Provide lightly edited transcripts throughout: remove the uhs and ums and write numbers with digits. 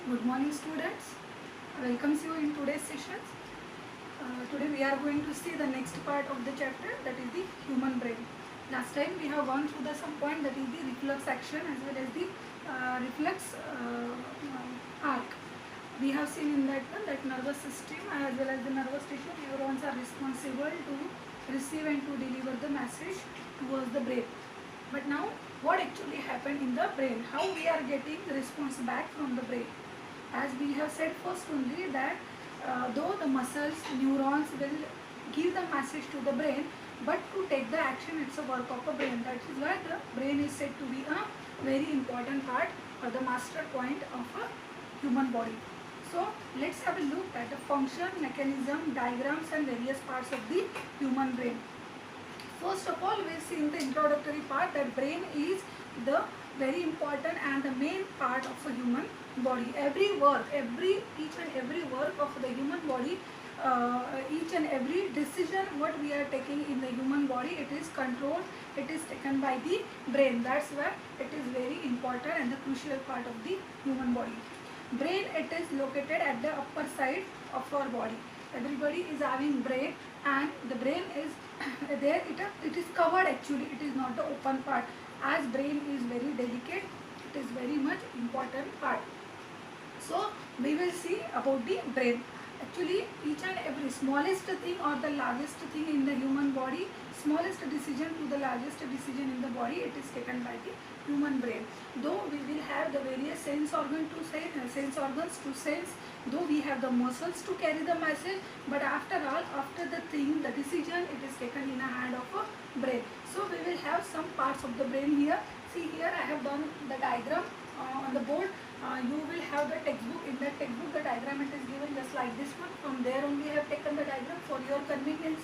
Good morning students. Welcomes you in today's session. Today we are going to see the next part of the chapter, that is the human brain. Last time we have gone through the some point, that is the reflex action as well as the reflex arc. We have seen in that one that nervous system as well as the nervous tissue neurons are responsible to receive and to deliver the message towards the brain. But now what actually happened in the brain? How we are getting the response back from the brain? As we have said first only that though the muscles, neurons will give the message to the brain, but to take the action it's a work of the brain. That is why the brain is said to be a very important part or the master point of a human body. So let's have a look at the function, mechanism, diagrams and various parts of the human brain. First of all, we see in the introductory part that brain is the very important and the main part of a human body. Every work, each and every work of the human body, each and every decision what we are taking in the human body, it is controlled, it is taken by the brain. That's why it is very important and the crucial part of the human body. Brain, it is located at the upper side of our body. Everybody is having brain, and the brain is there, it is covered actually, it is not the open part. As brain is very delicate, it is very much important part. So we will see about the brain. Actually each and every smallest thing or the largest thing in the human body, smallest decision to the largest decision in the body, it is taken by the human brain. Though we will have the various sense organs to sense, though we have the muscles to carry the message, but after all, after the thing, the decision, it is taken in a hand of a brain. So we will have some parts of the brain here. See here I have done the diagram on the board. You will have the textbook. In that textbook the diagram it is given just like this one. From there only I have taken the diagram for your convenience.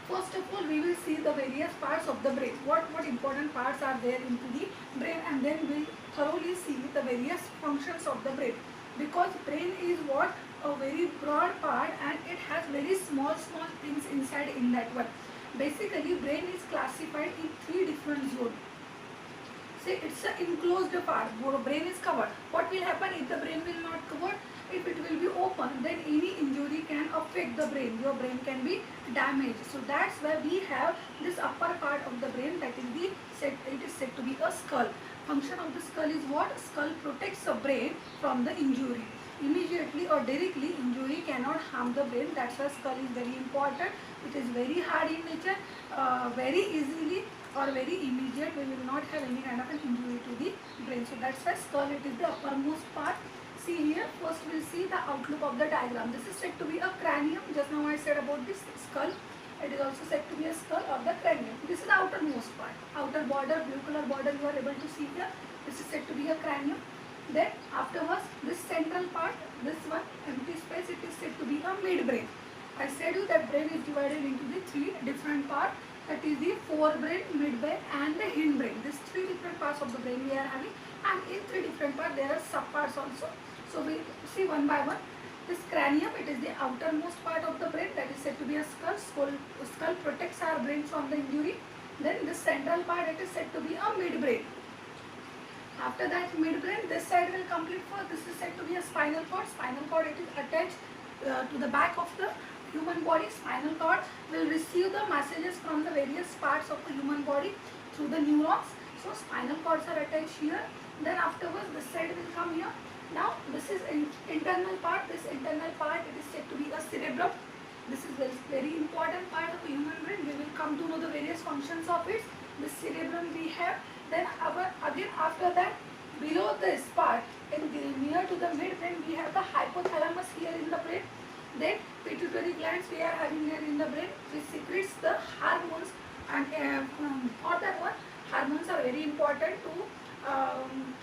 First of all, we will see the various parts of the brain. What important parts are there into the brain, and then we will thoroughly see the various functions of the brain. Because brain is what a very broad part, and it has very small things inside in that one. Basically brain is classified in 3 different zones. Say it's an enclosed part, brain is covered. What will happen if the brain will not covered? If it will be open, then any injury can affect the brain. Your brain can be damaged. So that's why we have this upper part of the brain, that is it is said to be a skull. Function of the skull is what? Skull protects the brain from the injury. Immediately or directly injury cannot harm the brain. That's why skull is very important. It is very hard in nature, very easily or very immediate, we will not have any kind of an injury to the brain. So that's why skull, it is the uppermost part. See here, first we'll see the outlook of the diagram. This is said to be a cranium. Just now I said about this skull. It is also said to be a skull of the cranium. This is the outermost part. Outer border, blue color border you are able to see here. This is said to be a cranium. Then afterwards, this central part, this one, empty space, it is said to be a midbrain. I said you that brain is divided into the 3 different parts. That is the forebrain, midbrain and the hindbrain. These 3 different parts of the brain we are having, and in 3 different parts there are subparts also. So we see one by one. This cranium, it is the outermost part of the brain, that is said to be a skull. Skull protects our brain from the injury. Then this central part, it is said to be a midbrain. After that midbrain, this side will complete for, this is said to be a spinal cord. Spinal cord, it is attached to the back of the human body. Spinal cord will receive the messages from the various parts of the human body through the neurons. So spinal cords are attached here. Then afterwards this side will come here. Now this is internal part. This internal part, it is said to be a cerebrum. This is very important part of the human brain. We will come to know the various functions of it. This cerebrum we have. Then again after that, below this part, near to the midbrain, we have the hypothalamus here in the brain. Then pituitary glands we are having here in the brain, which secretes the hormones, and for that one, hormones are very important to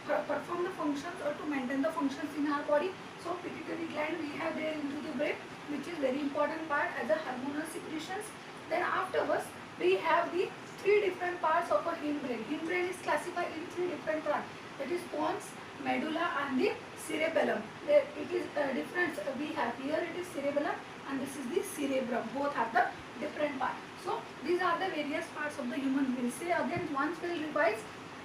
perform the functions or to maintain the functions in our body. So pituitary gland we have there into the brain, which is very important part as a hormonal secretions. Then afterwards we have the 3 different parts of a hindbrain. Hindbrain is classified in 3 different parts. That is pons, medulla and the cerebellum. There it is different. We have here it is cerebellum and this is the cerebrum. Both have the different part. So these are the various parts of the human brain. Say again, once we will revise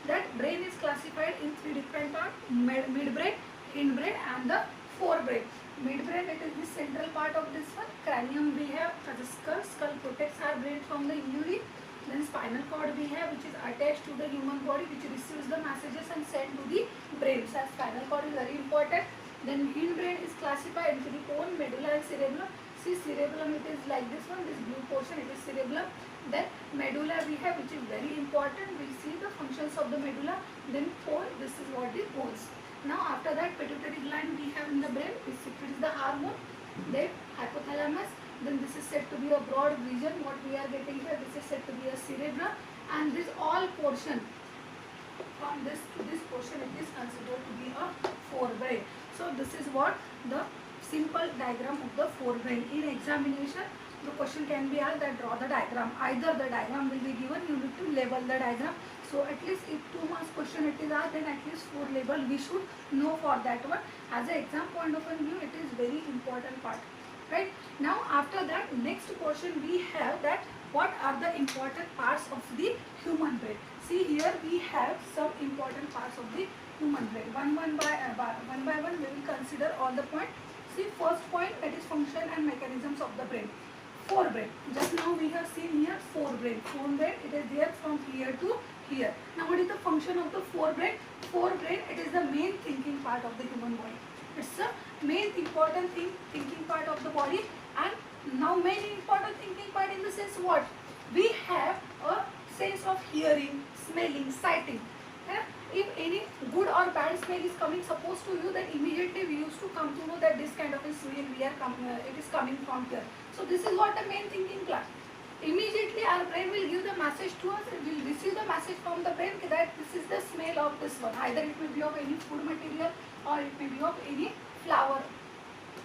that brain is classified in 3 different parts: midbrain, hindbrain and the forebrain. Midbrain, it is the central part of this one. Cranium we have as a skull. Skull protects our brain from the injury. Then spinal cord we have, which is attached to the human body, which receives the messages and sent to the brain. So spinal cord is very important. Then hindbrain is classified into the bone, medulla and cerebellum. See, cerebellum, it is like this one, this blue portion, it is cerebellum. Then medulla we have, which is very important. We see the functions of the medulla. Then bone, this is what the bones. Now after that, pituitary gland we have in the brain, it secretes the hormone. Then hypothalamus. Then this is said to be a broad region. What we are getting here, this is said to be a cerebrum. And this all portion, from this to this portion, it is considered to be a forebrain. So this is what the simple diagram of the forebrain. In examination, the question can be asked that draw the diagram. Either the diagram will be given, you need to label the diagram. So at least if 2 marks question it is asked, then at least 4 label we should know for that one. As an exam point of view, it is very important part. Right? Now after that, next portion we have that what are the important parts of the human brain. See, here we have some important parts of the human brain. One by one we will consider all the points. See, first point, that is function and mechanisms of the brain. Forebrain. Just now we have seen here forebrain. Forebrain, it is there from here to here. Now what is the function of the forebrain? Forebrain, it is the main thinking part of the human body. It's the main important thinking part of the body. And now main important thinking part in the sense what? We have a sense of hearing, smelling, sighting. Yeah? If any good or bad smell is coming suppose to you, then immediately we used to come to know that this kind of a smell it is coming from here. So this is what the main thinking part. Immediately our brain will give the message to us, we will receive the message from the brain that this is the smell of this one. Either it may be of any food material or it may be of any flower.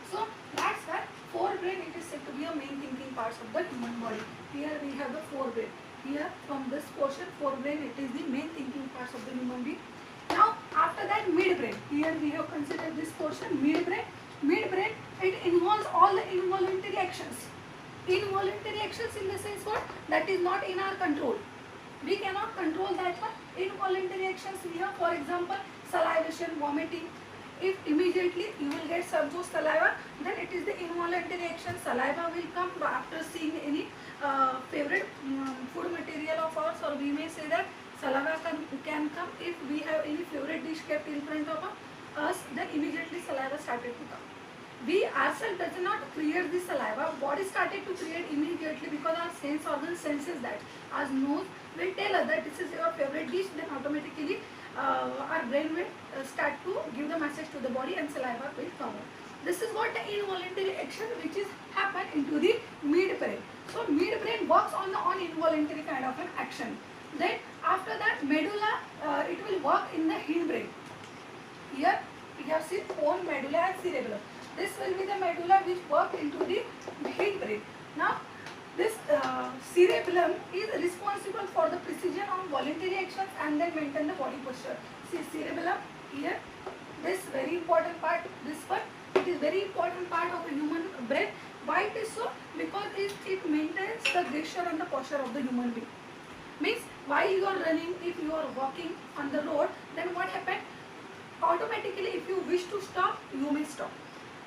So that's why forebrain, it is said to be a main thinking parts of the human body. Here we have the forebrain. Here from this portion, forebrain, it is the main thinking parts of the human being. Now after that, midbrain. Here we have considered this portion, midbrain. Midbrain, it involves all the involuntary actions. Involuntary actions in the sense what? That is not in our control. We cannot control that one. Involuntary actions we have, for example, salivation, vomiting. If immediately you will get some saliva, then it is the involuntary action. Saliva will come after seeing any favorite food material of ours, or we may say that saliva can come if we have any favorite dish kept in front of us, then immediately saliva started to come. We ourselves does not create the saliva, body started to create immediately because our sense organ senses that. As nose will tell us that this is your favorite dish, then automatically our brain will start to give the message to the body and saliva will come out. This is what the involuntary action which is happen into the midbrain. So midbrain works on the involuntary kind of an action. Then after that, medulla, it will work in the hindbrain. Here we have seen bone, medulla and cerebellum. This will be the medulla which work into the hindbrain. Now this cerebellum is responsible for the precision of voluntary actions and then maintain the body posture. See, cerebellum here, this very important part, this one, it is very important part of the human brain. Why it is so? Because it maintains the gesture and the posture of the human being. Means while you are running, if you are walking on the road, then what happens? Automatically if you wish to stop, you may stop.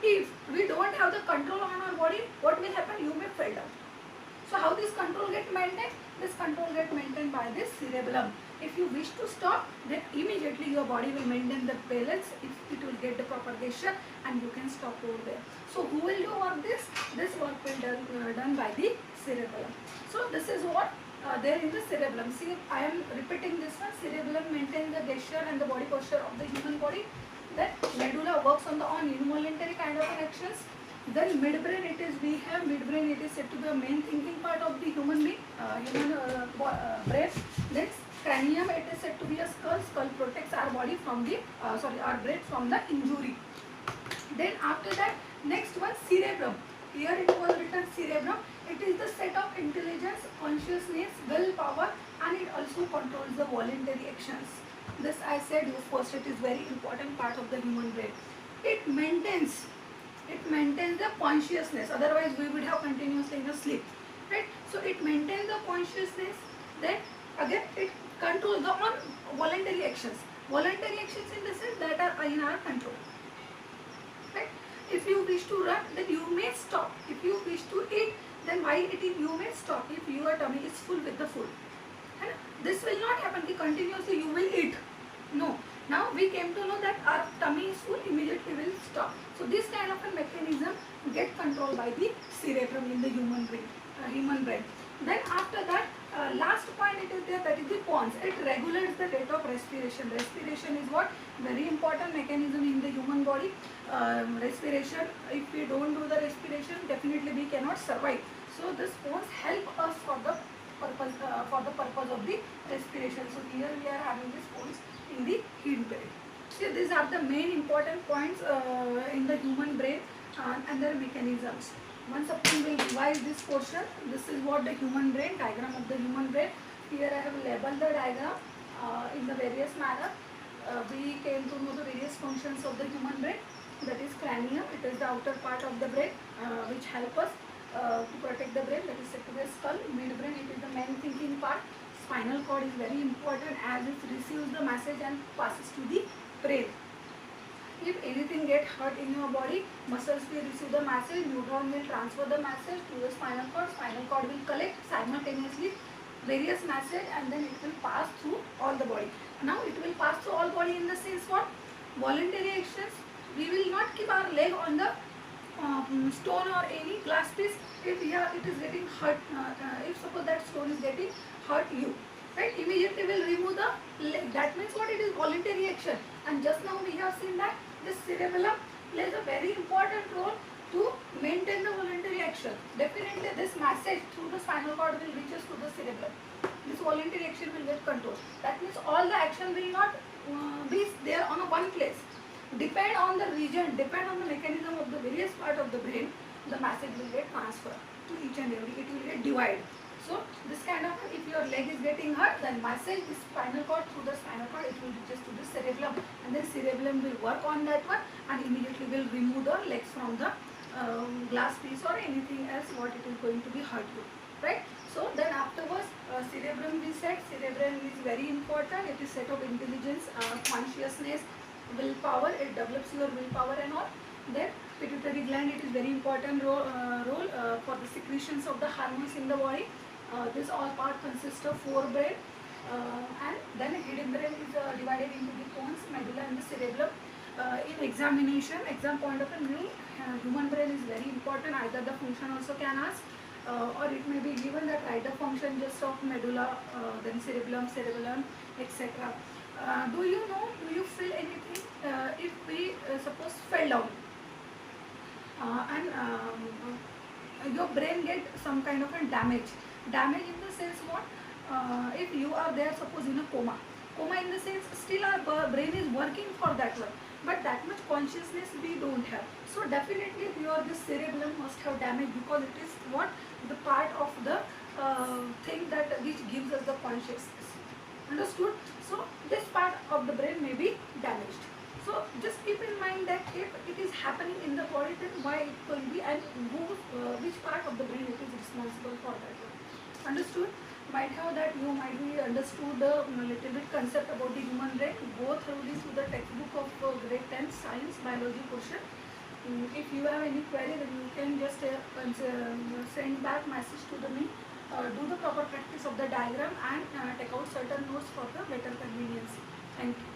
If we don't have the control on our body, what will happen? You may fall down. So how this control get maintained? This control get maintained by this cerebellum. If you wish to stop, then immediately your body will maintain the balance. It will get the propagation and you can stop over there. So who will do work this? This work will be done by the cerebellum. So this is what there in the cerebellum. See, I am repeating this one. Cerebellum maintains the gesture and the body posture of the human body. Then medulla works on the involuntary kind of actions. Then midbrain, we have midbrain, it is said to be the main thinking part of the human being, brain. Then cranium, it is said to be a skull. Skull protects our body from the, our brain from the injury. Then after that, next one, cerebrum. Here it was written cerebrum. It is the set of intelligence, consciousness, willpower, and it also controls the voluntary actions. This I said first, it is very important part of the human brain. It maintains the consciousness, otherwise we would have continuously in a sleep, right? So it maintains the consciousness. Then again it controls the voluntary actions. Voluntary actions in the sense that are in our control. wish to run, then you may stop. If you wish to eat, then while eating you may stop if your tummy is full with the food. And this will not happen कि continuously you will eat. No. Now we came to know that our tummy is full, immediately will stop. So this kind of a mechanism get controlled by the cerebrum in the human brain. Then after that, last point it is there, that is the pons. It regulates the rate of respiration. Respiration is what? Very important mechanism in the human body. Respiration, if we don't do the respiration, definitely we cannot survive. So this pons help us for the purpose of the respiration. So here we are having this pons in the hindbrain. So these are the main important points in the human brain and their mechanisms. Once upon we will revise this portion. This is what the human brain, diagram of the human brain. Here I have labeled the diagram in the various manner. We came to know the various functions of the human brain. That is cranium, it is the outer part of the brain which help us to protect the brain. That is said to be skull. Midbrain, it is the main thinking part. Spinal cord is very important as it receives the message and passes to the brain. If anything get hurt in your body, muscles will receive the message, neuron will transfer the message to the spinal cord will collect simultaneously various message, and then it will pass through all the body. Now it will pass through all body in the sense what? Voluntary actions. We will not keep our leg on the stone or any glass piece if it is getting hurt. If suppose that stone is getting hurt you, right, immediately will remove the leg. That means what? It is voluntary action. And just now we have seen that this cerebellum plays a very important role to maintain the voluntary action. Definitely this message through the spinal cord will reach us to the cerebellum. This voluntary action will get controlled. That means all the action will not be there on a one place. Depend on the region, depend on the mechanism of the various part of the brain, the message will get transferred to each and every, it will get divided. So this kind of, if your leg is getting hurt, then message is spinal cord, through the spinal cord it will reach to the cerebellum, and then cerebellum will work on that one and immediately will remove the legs from the glass piece or anything else what it is going to be hurt you, right? So then afterwards cerebrum we said, cerebrum is very important. It is set of intelligence, consciousness, willpower. It develops your willpower and all. Then pituitary gland, it is very important role for the secretions of the hormones in the body. This all part consists of forebrain, and then hindbrain is divided into the pons, medulla and the cerebellum. In examination, exam point of view, human brain is very important. Either the function also can ask, or it may be given that write the function just of medulla, then cerebellum, etc. Do you feel anything if we suppose fell down and your brain get some kind of a damage in the sense what? If you are there suppose in a coma in the sense still our brain is working for that one, but that much consciousness we don't have. So definitely this cerebellum must have damage, because it is what? The part of the thing that which gives us the consciousness. Understood? So this part of the brain may be damaged. So just keep in mind that if it is happening in the body, then why it will be, and which part of the brain it is responsible for that one. Understood? Might have that you might be understood a little bit concept about the human brain. Go through this with the textbook of grade 10 science biology portion. If you have any query, then you can just send back message to me. Do the proper practice of the diagram and take out certain notes for the better convenience. Thank you.